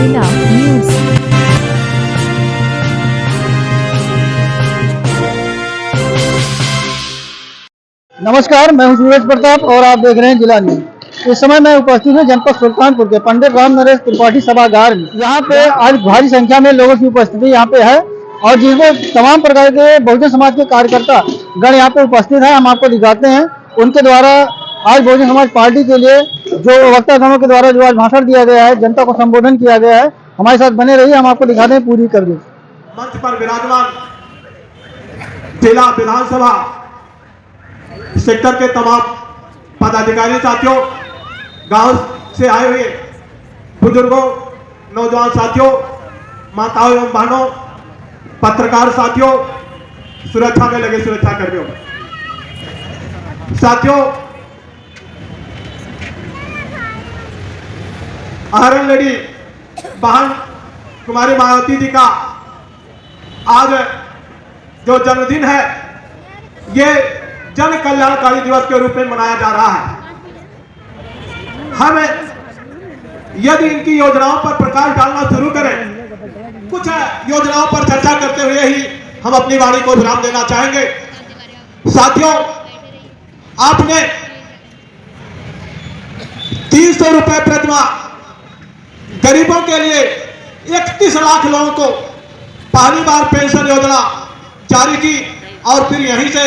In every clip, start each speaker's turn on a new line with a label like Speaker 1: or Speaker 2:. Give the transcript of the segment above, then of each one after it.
Speaker 1: जिला न्यूज।
Speaker 2: नमस्कार, मैं हूं सूरज प्रताप और आप देख रहे हैं जिला न्यूज। इस समय मैं उपस्थित हूं जनपद सुल्तानपुर के पंडित राम नरेश त्रिपाठी सभागार में। यहाँ पे आज भारी संख्या में लोगों की उपस्थिति यहाँ पे है और जिसमें तमाम प्रकार के बहुजन समाज के कार्यकर्ता गण यहाँ पे उपस्थित है। हम आपको दिखाते हैं उनके द्वारा आज बहुजन समाज पार्टी के लिए जो वक्तागणों के द्वारा जो आज भाषण दिया गया है, जनता को संबोधन किया गया है। हमारे साथ बने रहिए, हम आपको दिखाते हैं पूरी कर दी।
Speaker 3: मंच पर विराजमान जिला विधानसभा सेक्टर के तमाम पदाधिकारी साथियों, गांव से आए हुए बुजुर्गों, नौजवान साथियों, माताओं एवं बहनों, पत्रकार साथियों, सुरक्षा में लगे सुरक्षा कर्मियों साथियों, अहरण लेडी बहन कुमारी मायावती जी का आज जो जन्मदिन है, ये जन कल्याणकारी दिवस के रूप में मनाया जा रहा है। हम यदि इनकी योजनाओं पर प्रकाश डालना शुरू करें, कुछ योजनाओं पर चर्चा करते हुए ही हम अपनी वाणी को विराम देना चाहेंगे। साथियों, आपने 300 रुपए प्रतिमाह गरीबों के लिए 31 लाख लोगों को पहली बार पेंशन योजना जारी की और फिर यहीं से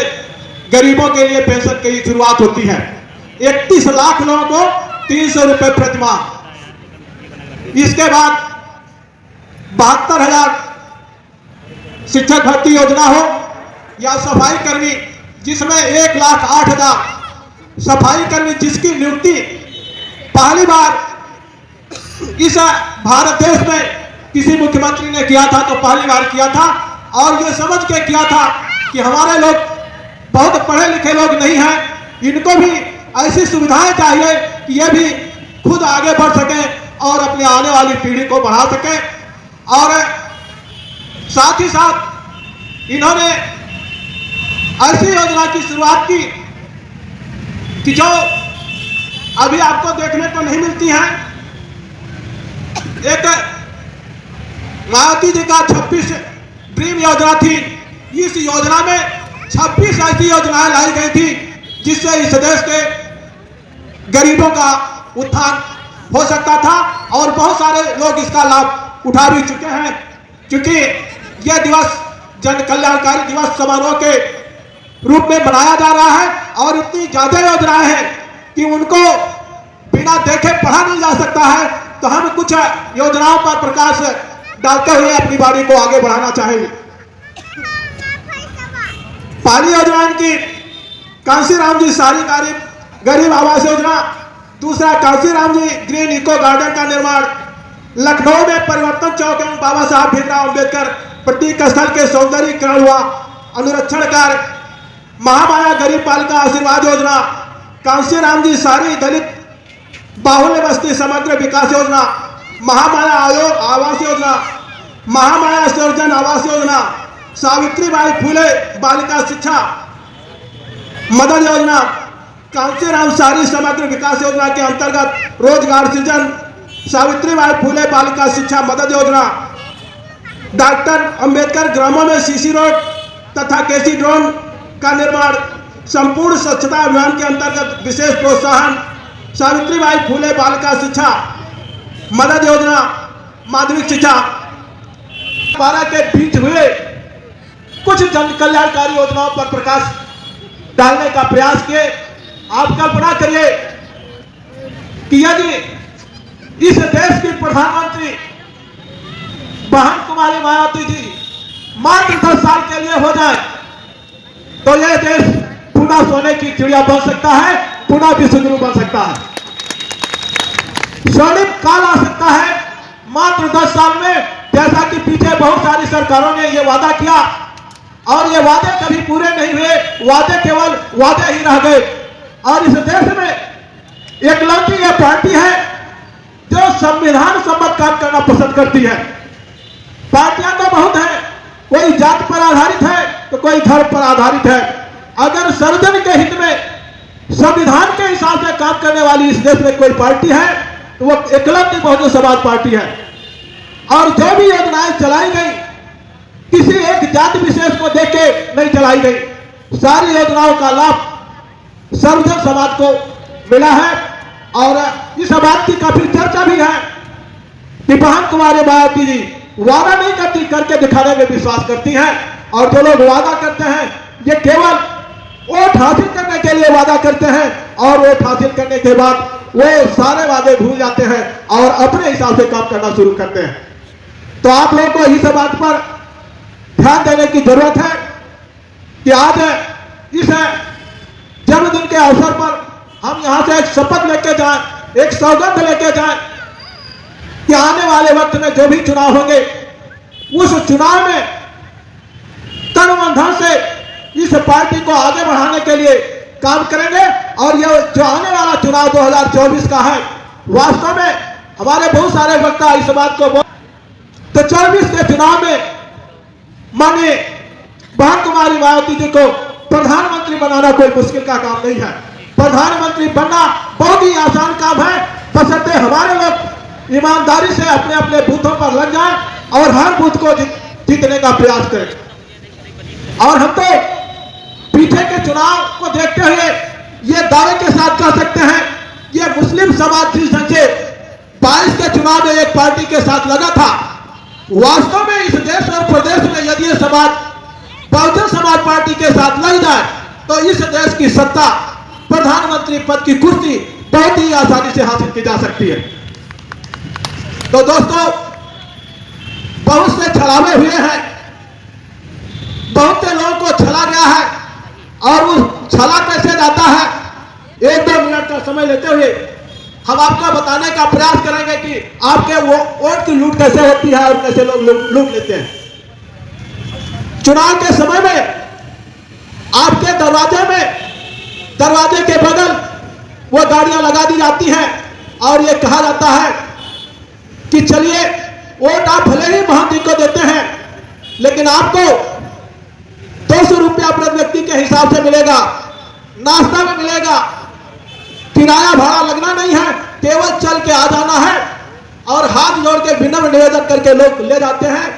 Speaker 3: गरीबों के लिए पेंशन की शुरुआत होती है। 31 लाख लोगों को 300 रुपए प्रतिमाह। इसके बाद 72,000 शिक्षक भर्ती योजना हो या सफाई कर्मी, जिसमें 1,08,000 सफाई कर्मी जिसकी नियुक्ति पहली बार इस भारत देश में किसी मुख्यमंत्री ने किया था, तो पहली बार किया था और ये समझ के किया था कि हमारे लोग बहुत पढ़े लिखे लोग नहीं हैं, इनको भी ऐसी सुविधाएं चाहिए कि ये भी खुद आगे बढ़ सकें और अपने आने वाली पीढ़ी को बढ़ा सकें। और साथ ही साथ इन्होंने ऐसी योजना की शुरुआत की कि जो अभी आपको देखने को नहीं मिलती है। एक मायावती जी का 26 ड्रीम योजना थी। इस योजना में 26 ऐसी योजनाएं लाई गई थी जिससे इस देश के गरीबों का उत्थान हो सकता था और बहुत सारे लोग इसका लाभ उठा भी चुके हैं। क्योंकि यह दिवस जन कल्याणकारी दिवस समारोह के रूप में मनाया जा रहा है और इतनी ज्यादा योजनाएं हैं कि उनको बिना देखे पढ़ा नहीं जा सकता है। तो हम कुछ योजनाओं पर प्रकाश डालते हुए अपनी वाणी को आगे बढ़ाना चाहेंगे। पहली योजना की कांशीराम जी शहरी गरीब आवास योजना, दूसरा कांशीराम जी ग्रीन इको गार्डन का निर्माण, लखनऊ में परिवर्तन चौक एवं बाबा साहब भीमराव अंबेडकर प्रतीक स्थल के सौंदर्यीकरण हुआ अनुरक्षण कार्य, महामाया गरीब बालिका आशीर्वाद योजना, कांशीराम जी शहरी दलित बाहुल्य बस्ती समग्र विकास योजना, महामाया आयोग आवास योजना, महामाया सृजन आवास योजना, सावित्रीबाई फुले बालिका शिक्षा मदद योजना, कांशीराम शहरी समग्र विकास योजना के अंतर्गत रोजगार सृजन, सावित्रीबाई फुले बालिका शिक्षा मदद योजना, डॉक्टर अंबेडकर ग्रामों में सीसी रोड तथा केसी ड्रोन का निर्माण, संपूर्ण स्वच्छता अभियान के अंतर्गत विशेष प्रोत्साहन, सावित्रीबाई फुले बालिका शिक्षा मदद योजना, माध्यमिक शिक्षा 12 के बीच हुए कुछ जन कल्याणकारी योजनाओं पर प्रकाश डालने का प्रयास किए। आप कल्पना करिए कि यदि इस देश की प्रधानमंत्री बहन कुमारी मायावती जी मात्र 10 साल के लिए हो जाए तो यह देश पुनः सोने की चिड़िया बन सकता है, पुनः विश्वगुरु बन सकता है, स्वर्णिम काल आ सकता है मात्र 10 साल में। जैसा कि पीछे बहुत सारी सरकारों ने यह वादा किया और ये वादे कभी पूरे नहीं हुए, वादे केवल वादे ही रह गए। और इस देश में एक लड़की यह पार्टी है जो संविधान सम्मत काम करना पसंद करती है। पार्टियां तो बहुत है, कोई जात पर आधारित है तो कोई धर्म पर आधारित है। अगर सर्वजन के हित में संविधान के हिसाब से काम करने वाली इस देश में कोई पार्टी है तो वो एकलव्य बहुजन समाज पार्टी है। और जो भी योजनाएं चलाई गई किसी एक जाति विशेष को देख के नहीं चलाई गई। सारी योजनाओं का लाभ सर्वजन समाज को मिला है। और इस बात की काफी चर्चा भी है कि बहन कुमारी मायावती जी वादा नहीं करती, करके दिखाने में विश्वास करती हैं। और जो लोग वादा करते हैं ये केवल वोट हासिल करने के लिए वादा करते हैं, और वोट हासिल करने के बाद वो सारे वादे भूल जाते हैं और अपने हिसाब से काम करना शुरू करते हैं। तो आप लोगों को इस बात पर ध्यान देने की जरूरत है कि आज इस जन्मदिन के अवसर पर हम यहां से एक शपथ लेके जाएं, एक सौगंध लेके जाएं कि आने वाले वक्त में जो भी चुनाव होंगे उस चुनाव में तन मन धन से इस पार्टी को आगे बढ़ाने के लिए काम करेंगे। और ये जो आने वाला चुनाव 2024 का है, वास्तव में हमारे बहुत सारे वक्ता इस बात को तो 24 के चुनाव में माननीय बहन कुमारी मायावती जी को प्रधानमंत्री बनाना कोई मुश्किल का काम नहीं है। प्रधानमंत्री बनना बहुत ही आसान काम है, बशर्ते हमारे लोग ईमानदारी से अपने अपने बूथों पर लग जाएं और हर बूथ को जीतने का प्रयास करें। और हम तो पीछे के चुनाव को देखते हुए ये दावे के साथ कह सकते हैं, ये मुस्लिम समाज जिस ढंग से 22 के चुनाव में एक पार्टी के साथ लगा था, वास्तव में इस देश और प्रदेश में यदि ये समाज बहुजन समाज पार्टी के साथ लग जाए तो इस देश की सत्ता, प्रधानमंत्री पद की कुर्सी बहुत ही आसानी से हासिल की जा सकती है। तो दोस्तों, बहुत से छलावे हुए हैं, बहुत से लोगों को छला गया है, और वो छला कैसे जाता है 1-2 मिनट का समय लेते हुए हम आपको बताने का प्रयास करेंगे कि आपके वो वोट की लूट कैसे होती है और कैसे लोग लूट लेते हैं। चुनाव के समय में आपके दरवाजे के बगल वो गाड़ियां लगा दी जाती हैं और ये कहा जाता है कि चलिए वोट आप भले ही महंत जी को देते हैं, लेकिन आपको 200 रुपया प्रति व्यक्ति के हिसाब से मिलेगा, नाश्ता में मिलेगा, किराया भाड़ा लगना नहीं है, केवल चल के आ जाना है। और हाथ जोड़ के विनम्र निवेदन करके लोग ले जाते हैं।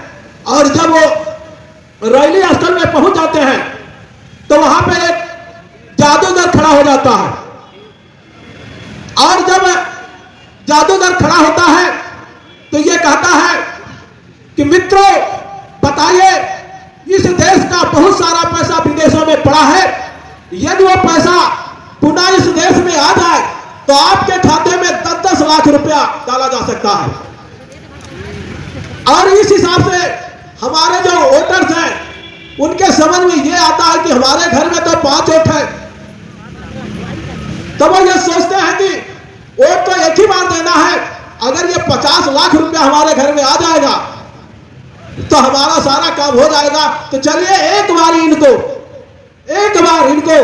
Speaker 3: और जब वो रैली स्थल में पहुंच जाते हैं तो वहां पे एक जादूगर खड़ा हो जाता है, और जब जादूगर खड़ा होता है तो ये कहता है कि मित्रों बताइए, इस देश का बहुत सारा पैसा विदेशों में पड़ा है, यदि वो पैसा पुनः इस देश में आ जाए तो आपके खाते में 10-10 लाख रुपया डाला जा सकता है। और इस हिसाब से हमारे जो वोटर्स हैं उनके समझ में ये आता है कि हमारे घर में तो 5 वोट है, तो वो ये सोचते हैं कि वोट तो एक ही बार देना है, अगर ये 50 लाख रुपया हमारे घर में आ जाएगा तो हमारा सारा काम हो जाएगा। तो चलिए एक बार इनको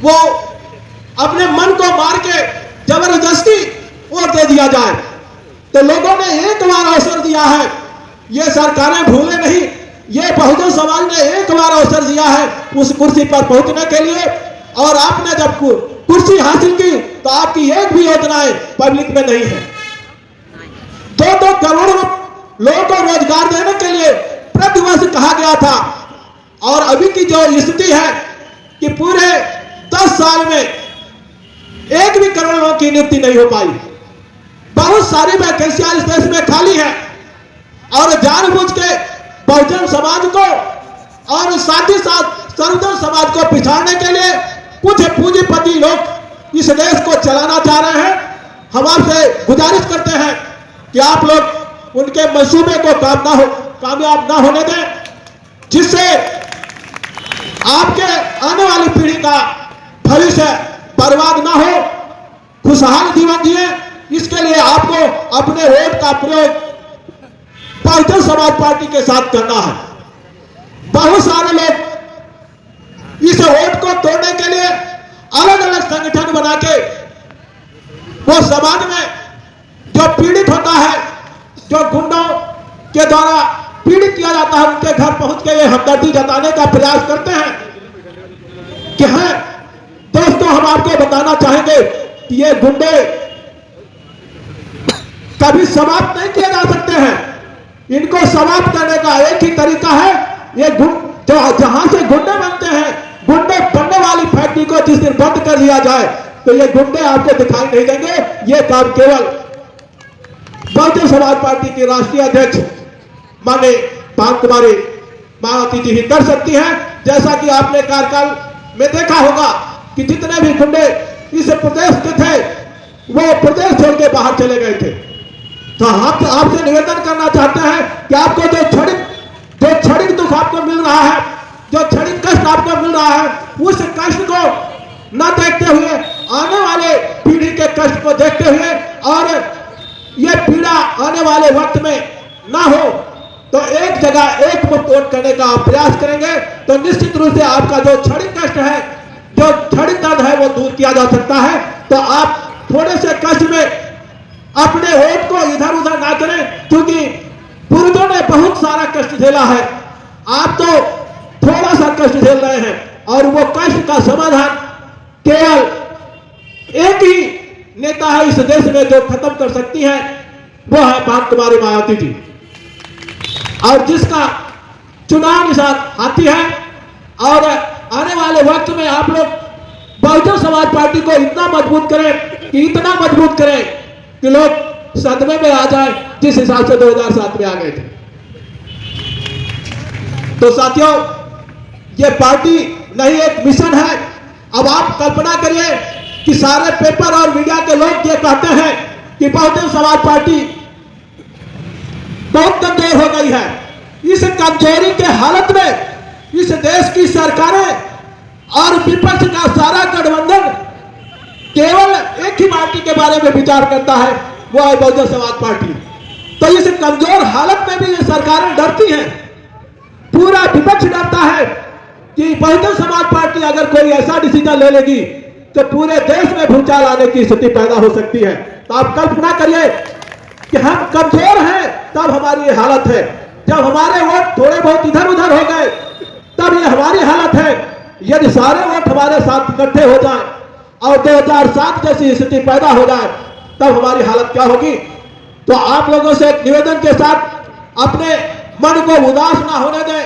Speaker 3: वो अपने मन को मार के जबरदस्ती वोट दे दिया जाए। तो लोगों ने एक बार अवसर दिया है, ये सरकारें भूले नहीं, ये बहुजन समाज ने एक बार अवसर दिया है उस कुर्सी पर पहुंचने के लिए। और आपने जब कुर्सी हासिल की तो आपकी एक भी योजनाएं पब्लिक में नहीं है। 2-2 करोड़ लोगों को रोजगार देने के लिए प्रतिवर्ष कहा गया था, और अभी की जो स्थिति है कि पूरे 10 साल में एक भी करोड़ लोगों की नियुक्ति नहीं हो पाई। बहुत सारी वैकेंसियां इस देश में खाली है, और जानबूझ के बहुजन समाज को और साथ ही साथ सर्वजन समाज को पिछाड़ने के लिए कुछ पूंजीपति लोग इस देश को चलाना चाह रहे हैं। हम आपसे गुजारिश करते हैं कि आप लोग उनके मंसूबे को कामयाब ना होने दें, जिससे आपके आने वाली पीढ़ी का भविष्य बर्बाद ना हो, खुशहाल जीवन जिए। इसके लिए आपको अपने वोट का प्रयोग बहुजन समाज पार्टी के साथ करना है। बहुत सारे लोग इस वोट को तोड़ने के लिए अलग अलग संगठन बना के वो समाज में जो पीड़ित होता है, जो गुंडों के द्वारा पीड़ित किया जाता है, उनके घर पहुंच के ये हमदर्दी जताने का प्रयास करते हैं कि है दोस्तों, हम आपको बताना चाहेंगे कि ये गुंडे कभी समाप्त नहीं किए जा सकते हैं। इनको समाप्त करने का एक ही तरीका है, ये जहां से गुंडे बनते हैं, गुंडे बनने वाली फैक्ट्री को जिस दिन बंद कर दिया जाए तो ये गुंडे आपको दिखाई नहीं देंगे। ये काम केवल बहुजन समाज पार्टी की राष्ट्रीय अध्यक्ष माननीय पार्थ कुमारी मायावती जी ही कर सकती हैं। जैसा कि आपने कार्यकाल में देखा होगा कि जितने भी गुंडे इस प्रदेश के थे वो प्रदेश छोड़ के बाहर चले गए थे। तो हम आपसे निवेदन करना चाहते हैं कि आपको जो क्षणिक दुख आपको मिल रहा है, जो क्षणिक कष्ट आपको मिल रहा है, उस कष्ट को न देखते हुए आने वाले पीढ़ी के कष्ट को देखते हुए और ये पीड़ा आने वाले वक्त में ना हो तो एक जगह एक मुक्त वोट करने का आप प्रयास करेंगे तो निश्चित रूप से आपका जो क्षणिक कष्ट है, जो क्षणिक दर्द है वो दूर किया जा सकता है। तो आप थोड़े से कष्ट में अपने वोट को इधर उधर ना करें, क्योंकि पूर्वजों ने बहुत सारा कष्ट झेला है, आप तो थोड़ा सा कष्ट झेल रहे हैं और वो कष्ट का समाधान केवल एक ही नेता है इस देश में जो खत्म कर सकती है, वो है पार्थ कुमारी मायावती जी। और जिसका चुनाव निशान हाथी है। और आने वाले वक्त में आप लोग बहुजन समाज पार्टी को इतना मजबूत करें कि इतना मजबूत करें कि लोग सदमे में आ जाए जिस हिसाब से 2007 में आ गए थे। तो साथियों, ये पार्टी नहीं एक मिशन है। अब आप कल्पना करिए कि सारे पेपर और मीडिया के लोग ये कहते हैं कि बहुजन समाज पार्टी बहुत कमजोर हो गई है। इस कमजोरी के हालत में इस देश की सरकारें और विपक्ष का सारा गठबंधन केवल एक ही पार्टी के बारे में विचार करता है, वो है बहुजन समाज पार्टी। तो इस कमजोर हालत में भी ये सरकारें डरती हैं, पूरा विपक्ष डरता है कि बहुजन समाज पार्टी अगर कोई ऐसा डिसीजन ले लेगी तो पूरे देश में भूचाल आने की स्थिति पैदा हो सकती है। तो आप कल्पना करिए कि हम कमजोर हैं तब हमारी ये हालत है, जब हमारे वोट थोड़े बहुत इधर उधर हो गए तब ये हमारी हालत है। यदि सारे वोट हमारे साथ इकट्ठे हो जाएं और 2007 जैसी स्थिति पैदा हो जाए तब हमारी हालत क्या होगी। तो आप लोगों से एक निवेदन के साथ अपने मन को उदास ना होने दें,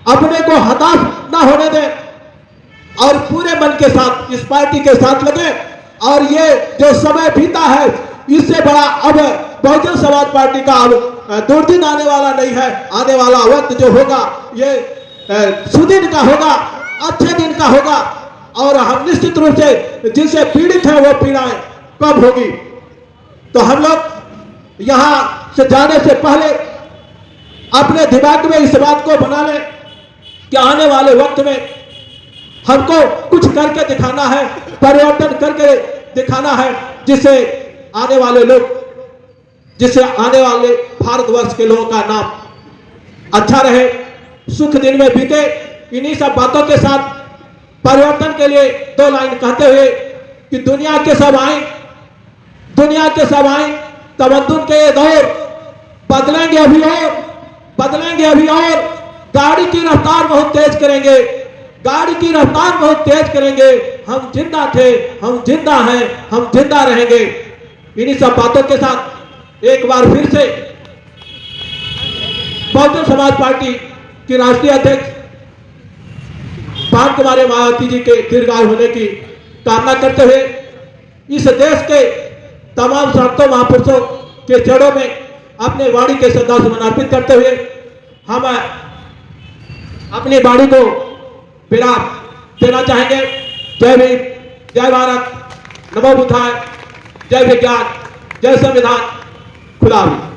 Speaker 3: अपने को हताश ना होने दें और पूरे मन के साथ इस पार्टी के साथ लगे। और ये जो समय बीता है इससे बड़ा अब बहुजन समाज पार्टी का अब दुर्दिन आने वाला नहीं है। आने वाला वक्त जो होगा ये सुदिन का होगा, अच्छे दिन का होगा और हम निश्चित रूप से जिनसे पीड़ित है वो पीड़ाएं कब होगी। तो हम लोग यहां से जाने से पहले अपने दिमाग में इस बात को बना लें कि आने वाले वक्त में हमको कुछ करके दिखाना है, परिवर्तन करके दिखाना है, जिससे आने वाले लोग, जिससे आने वाले भारतवर्ष के लोगों का नाम अच्छा रहे, सुख दिन में बीते। इन्हीं सब बातों के साथ परिवर्तन के लिए 2 लाइन कहते हुए कि दुनिया के सब आए, दुनिया के सब आए, तमद्दुन के ये दौर बदलेंगे अभी और, बदलेंगे अभी और, गाड़ी की रफ्तार बहुत तेज करेंगे, गाड़ी की रफ्तार बहुत तेज करेंगे। हम जिंदा थे, हम जिंदा हैं, हम जिंदा रहेंगे। इन्हीं सब बातों के साथ एक बार फिर से बहुजन समाज पार्टी की राष्ट्रीय अध्यक्ष पार्थ कुमारी मायावती जी के दीर्घायु होने की कामना करते हुए इस देश के तमाम संतों महापुरुषों के चरणों में अपने वाणी के श्रद्धा सुमन अर्पित करते हुए हम अपनी वाणी को विराम देना चाहेंगे। जय भीम, जय भारत, नमो बुद्धाय, जय विज्ञान, जय संविधान, खुदा हाफिज़।